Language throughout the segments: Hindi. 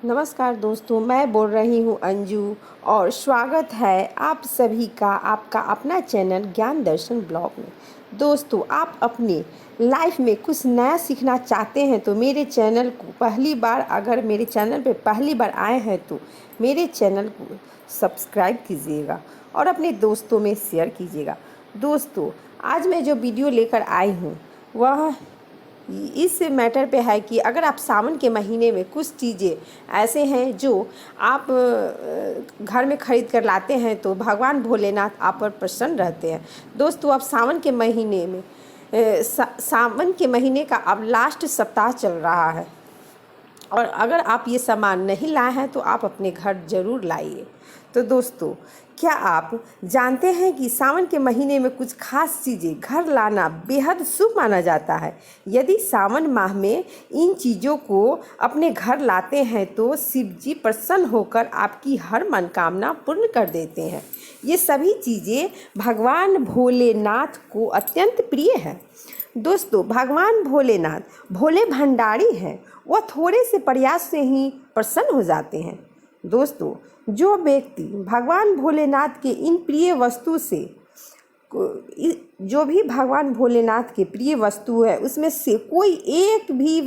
नमस्कार दोस्तों, मैं बोल रही हूँ अंजू और स्वागत है आप सभी का आपका अपना चैनल ज्ञान दर्शन ब्लॉग में। दोस्तों, आप अपनी लाइफ में कुछ नया सीखना चाहते हैं तो मेरे चैनल को अगर मेरे चैनल पे पहली बार आए हैं तो मेरे चैनल को सब्सक्राइब कीजिएगा और अपने दोस्तों में शेयर कीजिएगा। दोस्तों, आज मैं जो वीडियो लेकर आई हूँ वह इस मैटर पे है कि अगर आप सावन के महीने में कुछ चीज़ें ऐसे हैं जो आप घर में ख़रीद कर लाते हैं तो भगवान भोलेनाथ आप पर प्रसन्न रहते हैं। दोस्तों, अब सावन के महीने में सावन के महीने का अब लास्ट सप्ताह चल रहा है और अगर आप ये सामान नहीं लाए हैं तो आप अपने घर ज़रूर लाइए। तो दोस्तों, क्या आप जानते हैं कि सावन के महीने में कुछ खास चीज़ें घर लाना बेहद शुभ माना जाता है। यदि सावन माह में इन चीज़ों को अपने घर लाते हैं तो शिव जी प्रसन्न होकर आपकी हर मनोकामना पूर्ण कर देते हैं। ये सभी चीज़ें भगवान भोलेनाथ को अत्यंत प्रिय है। दोस्तों, भगवान भोलेनाथ भोले भंडारी हैं। वह थोड़े से प्रयास से ही प्रसन्न हो जाते हैं। दोस्तों, जो व्यक्ति भगवान भोलेनाथ के इन प्रिय वस्तु से जो भी भगवान भोलेनाथ के प्रिय वस्तु है उसमें से कोई एक भी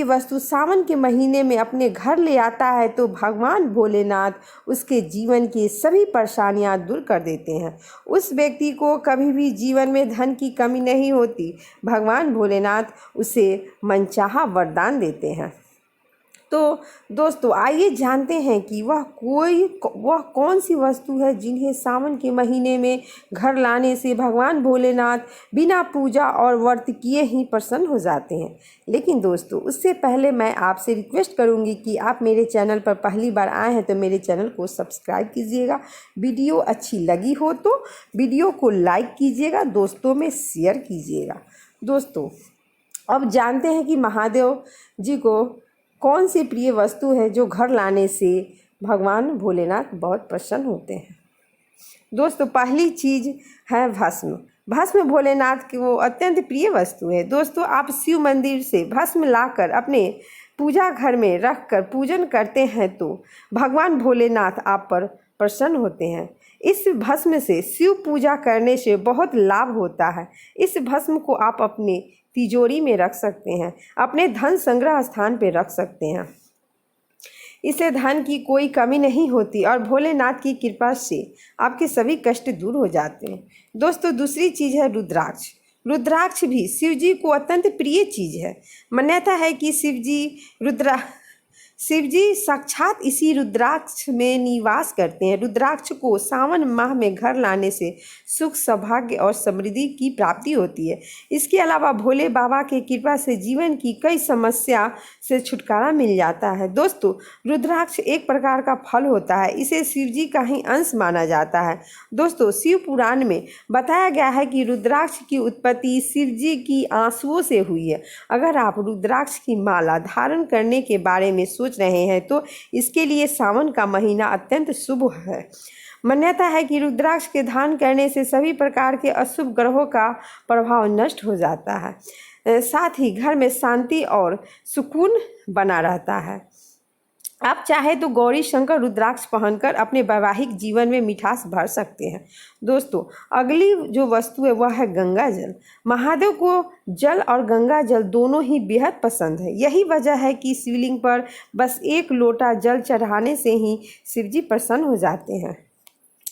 वस्तु सावन के महीने में अपने घर ले आता है तो भगवान भोलेनाथ उसके जीवन की सभी परेशानियां दूर कर देते हैं। उस व्यक्ति को कभी भी जीवन में धन की कमी नहीं होती। भगवान भोलेनाथ उसे मनचाहा वरदान देते हैं। तो दोस्तों, आइए जानते हैं कि वह कौन सी वस्तु है जिन्हें सावन के महीने में घर लाने से भगवान भोलेनाथ बिना पूजा और व्रत किए ही प्रसन्न हो जाते हैं। लेकिन दोस्तों, उससे पहले मैं आपसे रिक्वेस्ट करूंगी कि आप मेरे चैनल पर पहली बार आए हैं तो मेरे चैनल को सब्सक्राइब कीजिएगा। वीडियो अच्छी लगी हो तो वीडियो को लाइक कीजिएगा, दोस्तों में शेयर कीजिएगा। दोस्तों, अब जानते हैं कि महादेव जी को कौन सी प्रिय वस्तु है जो घर लाने से भगवान भोलेनाथ बहुत प्रसन्न होते हैं। दोस्तों, पहली चीज़ है भस्म। भस्म भोलेनाथ की वो अत्यंत प्रिय वस्तु है। दोस्तों, आप शिव मंदिर से भस्म लाकर अपने पूजा घर में रख कर पूजन करते हैं तो भगवान भोलेनाथ आप पर प्रसन्न होते हैं। इस भस्म से शिव पूजा करने से बहुत लाभ होता है। इस भस्म को आप अपने तिजोरी में रख सकते हैं, अपने धन संग्रह स्थान पर रख सकते हैं। इससे धन की कोई कमी नहीं होती और भोलेनाथ की कृपा से आपके सभी कष्ट दूर हो जाते हैं। दोस्तों, दूसरी चीज़ है रुद्राक्ष। रुद्राक्ष भी शिव जी को अत्यंत प्रिय चीज़ है। मान्यता है कि शिव जी साक्षात इसी रुद्राक्ष में निवास करते हैं। रुद्राक्ष को सावन माह में घर लाने से सुख, सौभाग्य और समृद्धि की प्राप्ति होती है। इसके अलावा भोले बाबा की कृपा से जीवन की कई समस्या से छुटकारा मिल जाता है। दोस्तों, रुद्राक्ष एक प्रकार का फल होता है। इसे शिव जी का ही अंश माना जाता है। दोस्तों, शिव पुराण में बताया गया है कि रुद्राक्ष की उत्पत्ति शिव जी की आंसुओं से हुई है। अगर आप रुद्राक्ष की माला धारण करने के बारे में सोच रहे हैं तो इसके लिए सावन का महीना अत्यंत शुभ है। मान्यता है कि रुद्राक्ष के धारण करने से सभी प्रकार के अशुभ ग्रहों का प्रभाव नष्ट हो जाता है। साथ ही घर में शांति और सुकून बना रहता है। आप चाहे तो गौरी शंकर रुद्राक्ष पहनकर अपने वैवाहिक जीवन में मिठास भर सकते हैं। दोस्तों, अगली जो वस्तु है वह है गंगा जल। महादेव को जल और गंगा जल दोनों ही बेहद पसंद है। यही वजह है कि शिवलिंग पर बस एक लोटा जल चढ़ाने से ही शिवजी प्रसन्न हो जाते हैं।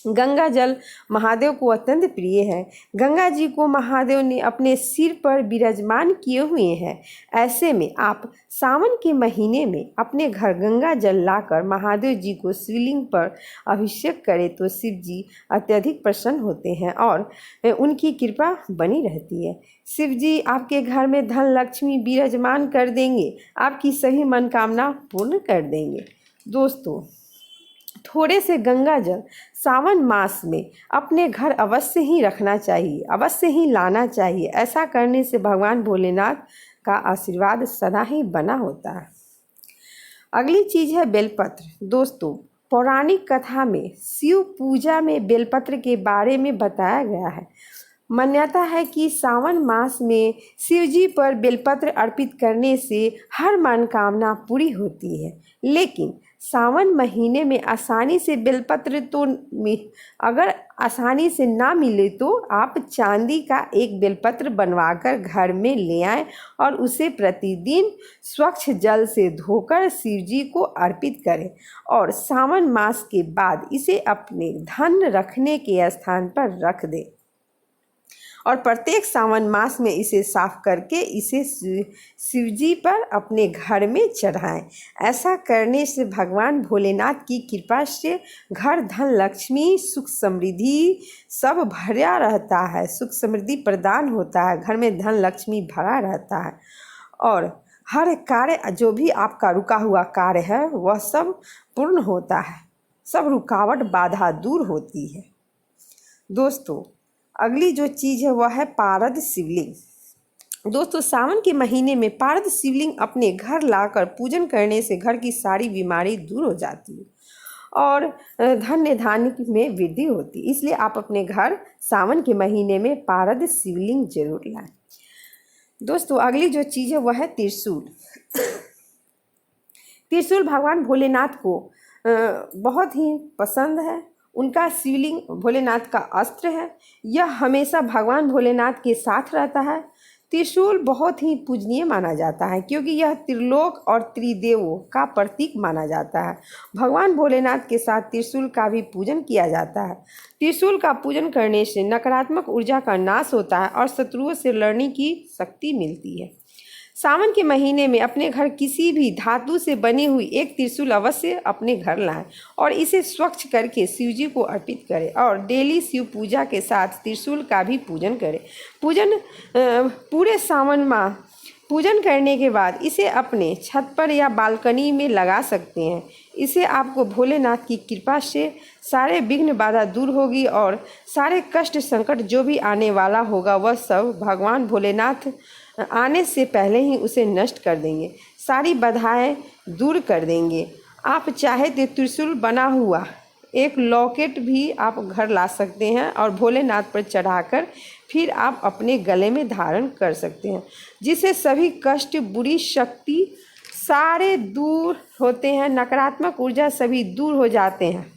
गंगा जल महादेव को अत्यंत प्रिय है। गंगा जी को महादेव ने अपने सिर पर विराजमान किए हुए हैं। ऐसे में आप सावन के महीने में अपने घर गंगा जल लाकर महादेव जी को शिवलिंग पर अभिषेक करें तो शिव जी अत्यधिक प्रसन्न होते हैं और उनकी कृपा बनी रहती है। शिव जी आपके घर में धन लक्ष्मी विराजमान कर देंगे, आपकी सभी मनोकामना पूर्ण कर देंगे। दोस्तों, थोड़े से गंगा जल सावन मास में अपने घर अवश्य ही रखना चाहिए, अवश्य ही लाना चाहिए। ऐसा करने से भगवान भोलेनाथ का आशीर्वाद सदा ही बना होता है। अगली चीज़ है बेलपत्र। दोस्तों, पौराणिक कथा में शिव पूजा में बेलपत्र के बारे में बताया गया है। मान्यता है कि सावन मास में शिव जी पर बेलपत्र अर्पित करने से हर मनोकामना पूरी होती है। लेकिन सावन महीने में आसानी से बेलपत्र तो अगर आसानी से ना मिले तो आप चांदी का एक बेलपत्र बनवाकर घर में ले आएं और उसे प्रतिदिन स्वच्छ जल से धोकर शिव जी को अर्पित करें और सावन मास के बाद इसे अपने धन रखने के स्थान पर रख दें और प्रत्येक सावन मास में इसे साफ करके इसे शिव जी पर अपने घर में चढ़ाएं। ऐसा करने से भगवान भोलेनाथ की कृपा से घर धन लक्ष्मी सुख समृद्धि सब भरा रहता है, सुख समृद्धि प्रदान होता है, घर में धन लक्ष्मी भरा रहता है और हर कार्य जो भी आपका रुका हुआ कार्य है वह सब पूर्ण होता है, सब रुकावट बाधा दूर होती है। दोस्तों अगली जो चीज़ है वह है पारद शिवलिंग। दोस्तों सावन के महीने में पारद शिवलिंग अपने घर लाकर पूजन करने से घर की सारी बीमारी दूर हो जाती है और धन्य धान्य में वृद्धि होती है। इसलिए आप अपने घर सावन के महीने में पारद शिवलिंग जरूर लाएं। दोस्तों अगली जो चीज़ है वह है त्रिशूल। त्रिशूल भगवान भोलेनाथ को बहुत ही पसंद है। उनका शिवलिंग भोलेनाथ का अस्त्र है, यह हमेशा भगवान भोलेनाथ के साथ रहता है। त्रिशूल बहुत ही पूजनीय माना जाता है क्योंकि यह त्रिलोक और त्रिदेवों का प्रतीक माना जाता है। भगवान भोलेनाथ के साथ त्रिशूल का भी पूजन किया जाता है। त्रिशूल का पूजन करने से नकारात्मक ऊर्जा का नाश होता है और शत्रुओं से लड़ने की शक्ति मिलती है। सावन के महीने में अपने घर किसी भी धातु से बनी हुई एक त्रिशूल अवश्य अपने घर लाएं और इसे स्वच्छ करके शिव जी को अर्पित करें और डेली शिव पूजा के साथ त्रिशूल का भी पूजन करें। पूरे सावन माह पूजन करने के बाद इसे अपने छत पर या बालकनी में लगा सकते हैं। इसे आपको भोलेनाथ की कृपा से सारे विघ्न बाधा दूर होगी और सारे कष्ट संकट जो भी आने वाला होगा वह सब भगवान भोलेनाथ आने से पहले ही उसे नष्ट कर देंगे, सारी बाधाएं दूर कर देंगे। आप चाहे तो त्रिशूल बना हुआ एक लॉकेट भी आप घर ला सकते हैं और भोलेनाथ पर चढ़ाकर फिर आप अपने गले में धारण कर सकते हैं, जिससे सभी कष्ट बुरी शक्ति सारे दूर होते हैं, नकारात्मक ऊर्जा सभी दूर हो जाते हैं।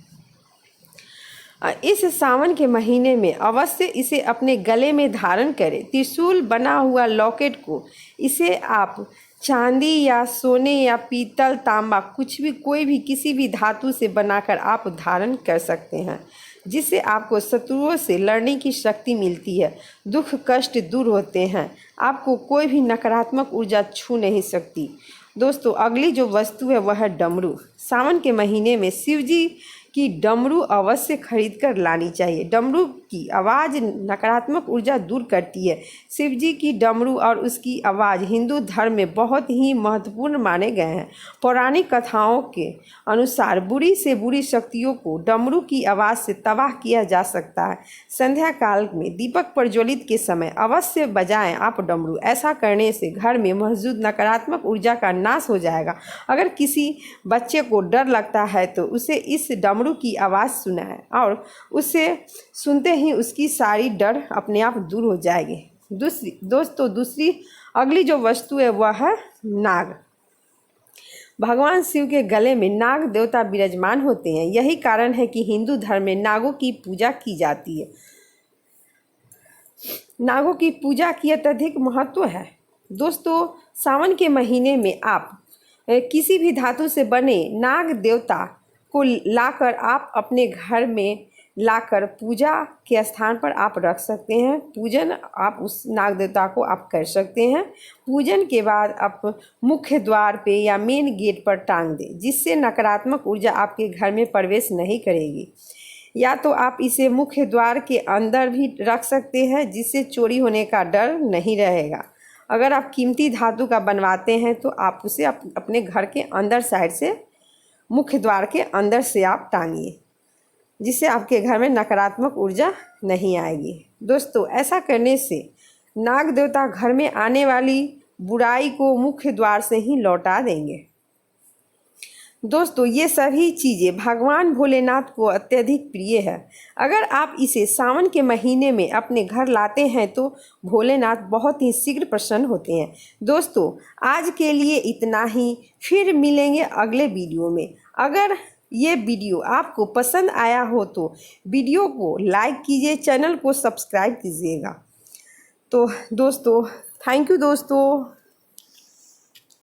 इस सावन के महीने में अवश्य इसे अपने गले में धारण करें। त्रिशूल बना हुआ लॉकेट को इसे आप चांदी या सोने या पीतल तांबा कुछ भी कोई भी किसी भी धातु से बनाकर आप धारण कर सकते हैं, जिससे आपको शत्रुओं से लड़ने की शक्ति मिलती है, दुख कष्ट दूर होते हैं, आपको कोई भी नकारात्मक ऊर्जा छू नहीं सकती। दोस्तों अगली जो वस्तु है वह है डमरू। सावन के महीने में शिव जी की डमरू अवश्य खरीद कर लानी चाहिए। डमरू की आवाज़ नकारात्मक ऊर्जा दूर करती है। शिव जी की डमरू और उसकी आवाज़ हिंदू धर्म में बहुत ही महत्वपूर्ण माने गए हैं। पौराणिक कथाओं के अनुसार बुरी से बुरी शक्तियों को डमरू की आवाज़ से तबाह किया जा सकता है। संध्या काल में दीपक प्रज्वलित के समय अवश्य बजाएं आप डमरू। ऐसा करने से घर में मौजूद नकारात्मक ऊर्जा का नाश हो जाएगा। अगर किसी बच्चे को डर लगता है तो उसे इस डमरू की आवाज़ सुनाएं और उसे सुनते ही उसकी सारी डर अपने आप दूर हो जाएगी। दूसरी अगली जो वस्तु है वह है नाग। भगवान शिव के गले में नाग देवता विराजमान होते हैं। यही कारण है कि हिंदू धर्म में नागों की पूजा की जाती है। नागों की पूजा की अत्यधिक महत्व है। दोस्तों सावन के महीने में आप किसी भी धातु से बने नाग देवता को लाकर आप अपने घर में लाकर पूजा के स्थान पर आप रख सकते हैं। पूजन आप उस नाग देवता को आप कर सकते हैं। पूजन के बाद आप मुख्य द्वार पे या मेन गेट पर टांग दें, जिससे नकारात्मक ऊर्जा आपके घर में प्रवेश नहीं करेगी। या तो आप इसे मुख्य द्वार के अंदर भी रख सकते हैं, जिससे चोरी होने का डर नहीं रहेगा। अगर आप कीमती धातु का बनवाते हैं तो आप उसे अपने घर के अंदर साइड से मुख्य द्वार के अंदर से आप टांगिए, जिससे आपके घर में नकारात्मक ऊर्जा नहीं आएगी। दोस्तों ऐसा करने से नाग देवता घर में आने वाली बुराई को मुख्य द्वार से ही लौटा देंगे। दोस्तों ये सभी चीज़ें भगवान भोलेनाथ को अत्यधिक प्रिय है। अगर आप इसे सावन के महीने में अपने घर लाते हैं तो भोलेनाथ बहुत ही शीघ्र प्रसन्न होते हैं। दोस्तों आज के लिए इतना ही, फिर मिलेंगे अगले वीडियो में। अगर ये वीडियो आपको पसंद आया हो तो वीडियो को लाइक कीजिए, चैनल को सब्सक्राइब कीजिएगा। तो दोस्तों थैंक यू दोस्तों।